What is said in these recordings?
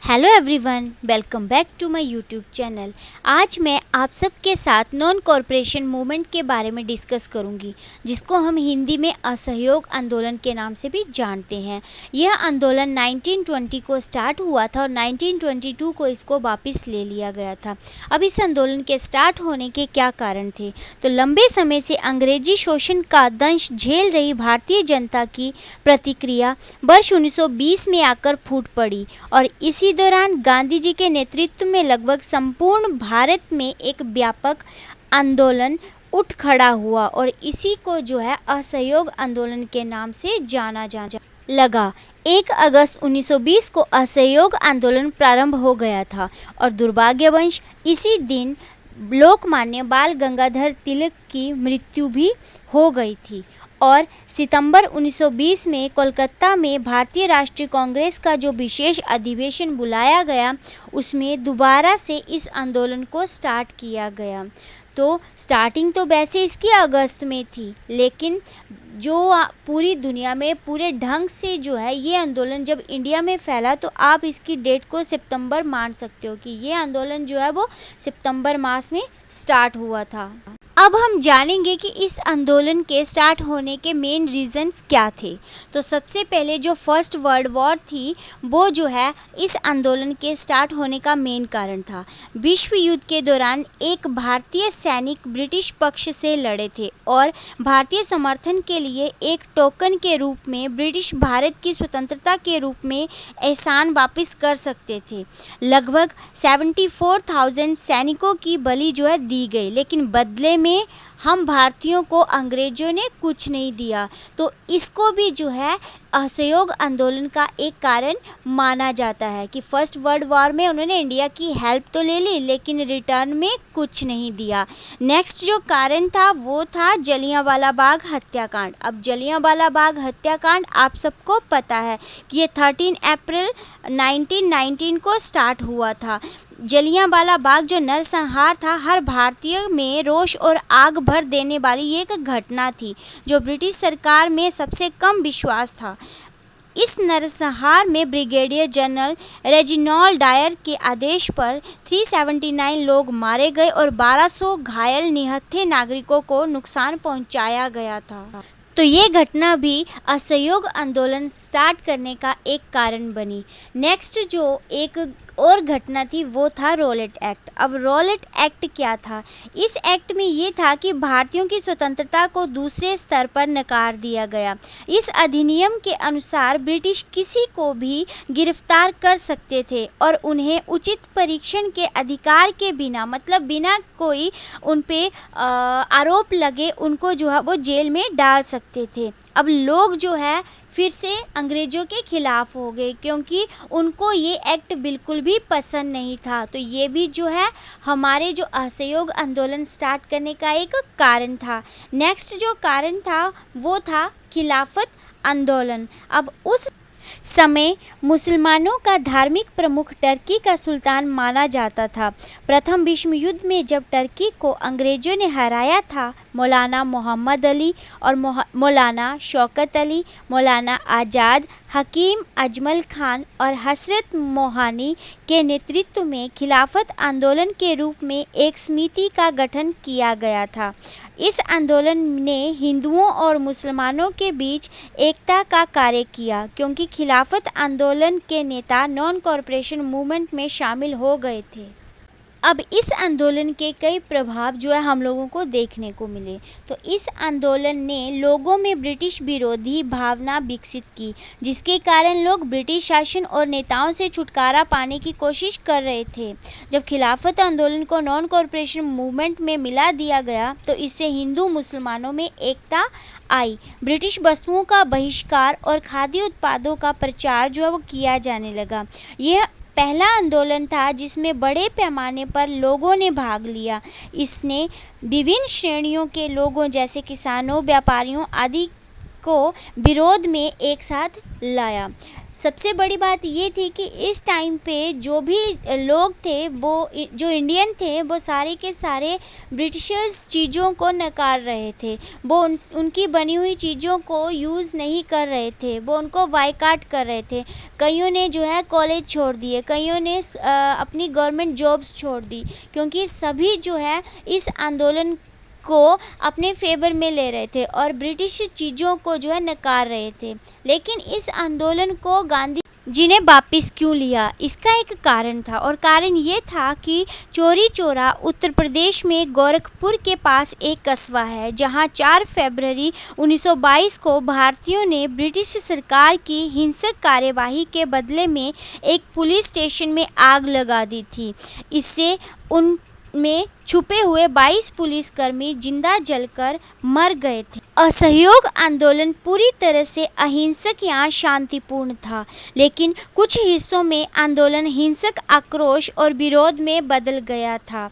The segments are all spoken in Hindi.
Hello everyone, welcome back to my YouTube channel. आज मैं आप सबके साथ नॉन कॉरपोरेशन मूवमेंट के बारे में डिस्कस करूंगी, जिसको हम हिंदी में असहयोग आंदोलन के नाम से भी जानते हैं। यह आंदोलन 1920 को स्टार्ट हुआ था और 1922 को इसको वापस ले लिया गया था। अब इस आंदोलन के स्टार्ट होने के क्या कारण थे? तो लंबे समय से अंग्रेजी शोषण का दंश झेल रही भारतीय जनता की प्रतिक्रिया वर्ष 1920 में आकर फूट पड़ी और इसी दौरान गांधी जी के नेतृत्व में लगभग संपूर्ण भारत में एक व्यापक आंदोलन उठ खड़ा हुआ और इसी को जो है असहयोग आंदोलन के नाम से जाना लगा। 1 अगस्त 1920 को असहयोग आंदोलन प्रारंभ हो गया था और दुर्भाग्यवश इसी दिन लोकमान्य बाल गंगाधर तिलक की मृत्यु भी हो गई थी और सितंबर 1920 में कोलकाता में भारतीय राष्ट्रीय कांग्रेस का जो विशेष अधिवेशन बुलाया गया, उसमें दोबारा से इस आंदोलन को स्टार्ट किया गया। तो स्टार्टिंग तो वैसे इसकी अगस्त में थी, लेकिन जो पूरी दुनिया में पूरे ढंग से जो है ये आंदोलन जब इंडिया में फैला, तो आप इसकी डेट को सितंबर मान सकते हो कि ये आंदोलन जो है वो सितंबर मास में स्टार्ट हुआ था। अब हम जानेंगे कि इस आंदोलन के स्टार्ट होने के मेन रीजंस क्या थे। तो सबसे पहले जो फर्स्ट वर्ल्ड वॉर थी, वो जो है इस आंदोलन के स्टार्ट होने का मेन कारण था। विश्व युद्ध के दौरान एक भारतीय सैनिक ब्रिटिश पक्ष से लड़े थे और भारतीय समर्थन के लिए एक टोकन के रूप में ब्रिटिश भारत की स्वतंत्रता के रूप में एहसान वापस कर सकते थे। लगभग 74,000 सैनिकों की बलि जो है दी गई, लेकिन बदले में हम भारतीयों को अंग्रेजों ने कुछ नहीं दिया। तो इसको भी जो है असहयोग आंदोलन का एक कारण माना जाता है कि फर्स्ट वर्ल्ड वॉर में उन्होंने इंडिया की हेल्प तो ले ली, लेकिन रिटर्न में कुछ नहीं दिया। नेक्स्ट जो कारण था वो था जलियांवाला बाग हत्याकांड। अब जलियांवाला बाग हत्याकांड आप सबको पता है कि ये 13 अप्रैल 1919 को स्टार्ट हुआ था। जलियांवाला बाग जो नरसंहार था, हर भारतीय में रोष और आग भर देने वाली ये एक घटना थी, जो ब्रिटिश सरकार में सबसे कम विश्वास था। इस नरसंहार में ब्रिगेडियर जनरल रेजिनाल्ड डायर के आदेश पर 379 लोग मारे गए और 1200 घायल निहत्थे नागरिकों को नुकसान पहुंचाया गया था। तो ये घटना भी असहयोग आंदोलन स्टार्ट करने का एक कारण बनी। नेक्स्ट जो एक और घटना थी वो था रॉलेट एक्ट। अब रॉलेट एक्ट क्या था? इस एक्ट में ये था कि भारतीयों की स्वतंत्रता को दूसरे स्तर पर नकार दिया गया। इस अधिनियम के अनुसार ब्रिटिश किसी को भी गिरफ्तार कर सकते थे और उन्हें उचित परीक्षण के अधिकार के बिना, मतलब बिना कोई उन पे आरोप लगे, उनको जो है वो जेल में डाल सकते थे। अब लोग जो है फिर से अंग्रेज़ों के खिलाफ हो गए, क्योंकि उनको ये एक्ट बिल्कुल भी पसंद नहीं था। तो ये भी जो है हमारे जो असहयोग आंदोलन स्टार्ट करने का एक कारण था। नेक्स्ट जो कारण था वो था खिलाफत आंदोलन। अब उस समय मुसलमानों का धार्मिक प्रमुख टर्की का सुल्तान माना जाता था। प्रथम विश्व युद्ध में जब टर्की को अंग्रेजों ने हराया था, मौलाना मोहम्मद अली और मौलाना शौकत अली, मौलाना आज़ाद, हकीम अजमल खान और हसरत मोहानी के नेतृत्व में खिलाफत आंदोलन के रूप में एक समिति का गठन किया गया था। इस आंदोलन ने हिंदुओं और मुसलमानों के बीच एकता का कार्य किया, क्योंकि खिलाफत आंदोलन के नेता नॉन कॉरपोरेशन मूवमेंट में शामिल हो गए थे। अब इस आंदोलन के कई प्रभाव जो है हम लोगों को देखने को मिले। तो इस आंदोलन ने लोगों में ब्रिटिश विरोधी भावना विकसित की, जिसके कारण लोग ब्रिटिश शासन और नेताओं से छुटकारा पाने की कोशिश कर रहे थे। जब खिलाफत आंदोलन को नॉन कॉरपोरेशन मूवमेंट में मिला दिया गया, तो इससे हिंदू मुसलमानों में एकता आई। ब्रिटिश वस्तुओं का बहिष्कार और खाद्य उत्पादों का प्रचार जो है वो किया जाने लगा। यह पहला आंदोलन था जिसमें बड़े पैमाने पर लोगों ने भाग लिया। इसने विभिन्न श्रेणियों के लोगों जैसे किसानों, व्यापारियों आदि को विरोध में एक साथ लाया। सबसे बड़ी बात ये थी कि इस टाइम पे जो भी लोग थे, वो जो इंडियन थे, वो सारे के सारे ब्रिटिशर्स चीज़ों को नकार रहे थे। वो उनकी बनी हुई चीज़ों को यूज़ नहीं कर रहे थे, वो उनको बायकॉट कर रहे थे। कईयों ने जो है कॉलेज छोड़ दिए, कईयों ने अपनी गवर्नमेंट जॉब्स छोड़ दी, क्योंकि सभी जो है इस आंदोलन को अपने फेवर में ले रहे थे और ब्रिटिश चीज़ों को जो है नकार रहे थे। लेकिन इस आंदोलन को गांधी जी ने वापस क्यों लिया, इसका एक कारण था, और कारण ये था कि चौरी चौरा उत्तर प्रदेश में गोरखपुर के पास एक कस्बा है, जहां 4 फरवरी 1922 को भारतीयों ने ब्रिटिश सरकार की हिंसक कार्यवाही के बदले में एक पुलिस स्टेशन में आग लगा दी थी। इससे उनमें छुपे हुए 22 पुलिसकर्मी जिंदा जलकर मर गए थे। असहयोग आंदोलन पूरी तरह से अहिंसक या शांतिपूर्ण था, लेकिन कुछ हिस्सों में आंदोलन हिंसक आक्रोश और विरोध में बदल गया था।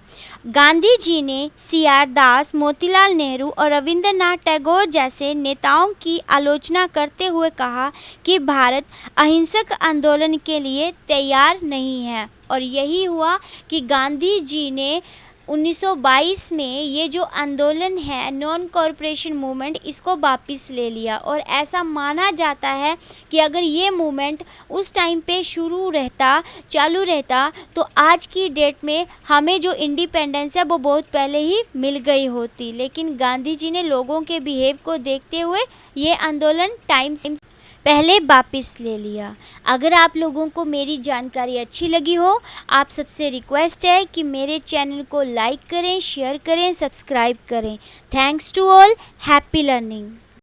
गांधी जी ने CR दास, मोतीलाल नेहरू और रविंद्रनाथ टैगोर जैसे नेताओं की आलोचना करते हुए कहा कि भारत अहिंसक आंदोलन के लिए तैयार नहीं है, और यही हुआ कि गांधी जी ने 1922 में ये जो आंदोलन है नॉन कॉरपोरेशन मूवमेंट, इसको वापस ले लिया। और ऐसा माना जाता है कि अगर ये मूवमेंट उस टाइम पे चालू रहता तो आज की डेट में हमें जो इंडिपेंडेंस है वो बहुत पहले ही मिल गई होती। लेकिन गांधी जी ने लोगों के बिहेव को देखते हुए ये आंदोलन टाइम पहले वापस ले लिया। अगर आप लोगों को मेरी जानकारी अच्छी लगी हो, आप सबसे रिक्वेस्ट है कि मेरे चैनल को लाइक करें, शेयर करें, सब्सक्राइब करें। Thanks to all, happy learning.